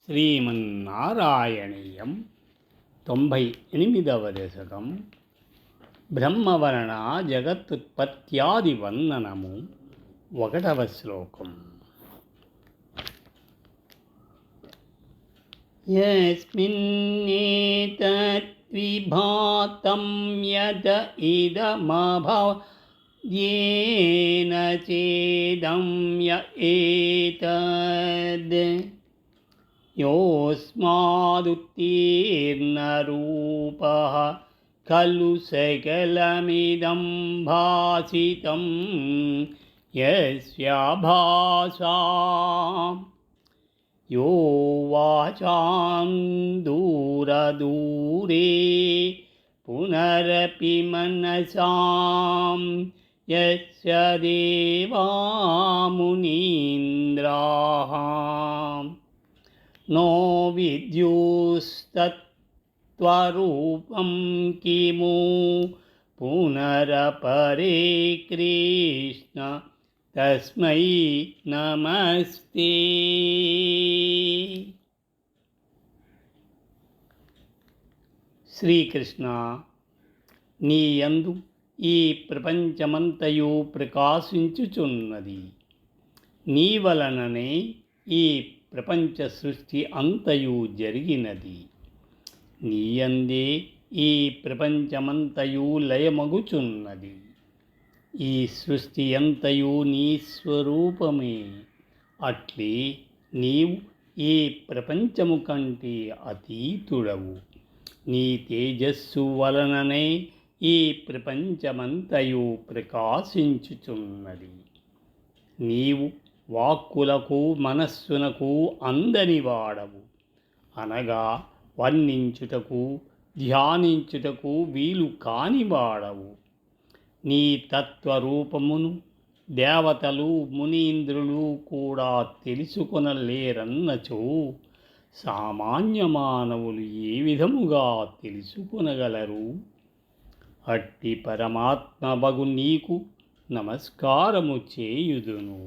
శ్రీమన్నారాయణీయం 98వ దశకం బ్రహ్మవర్ణ జగత్తుత్పత్యాది వందనము 1వ శ్లోకం. యస్మిన్నేతద్విభాతం యత ఇదమభవేన చేదం య ఏతద్ యోస్మాదుత్తీర్ణరూపః ఖలు సకలమిదం భాసితం యస్య భాసా యో వాచాం దూరదూరే పునరపి మనసాం యస్య దేవా మునీంద్రాః నో విద్యుస్తత్త్వరూపం కిము పునరపరే కృష్ణ తస్మై నమస్తే. శ్రీకృష్ణ, నీ యందు ఈ ప్రపంచమంతయు ప్రకాశించుచున్నది. నీ వలననే ఈ ప్రపంచ సృష్టి అంతయు జరిగినది. నీయందే ఈ ప్రపంచమంతయు లయమగుచున్నది. ఈ సృష్టి అంతయు నీ స్వరూపమే. అట్లే నీవు ఈ ప్రపంచము కంటే అతీతుడవు. నీ తేజస్సు వలననే ఈ ప్రపంచమంతయు ప్రకాశించుచున్నది. నీవు వాక్కులకు మనస్సునకు అందని వాడవు, అనగా వర్ణించుటకు ధ్యానించుటకు వీలు కాని వాడవు. నీ తత్వరూపమును దేవతలు మునీంద్రులు కూడా తెలుసుకొనలేరన్నచో సామాన్య మానవులు ఏ విధముగా తెలుసుకొనగలరు? అట్టి పరమాత్మవగు నీకు నమస్కారము చేయుదును.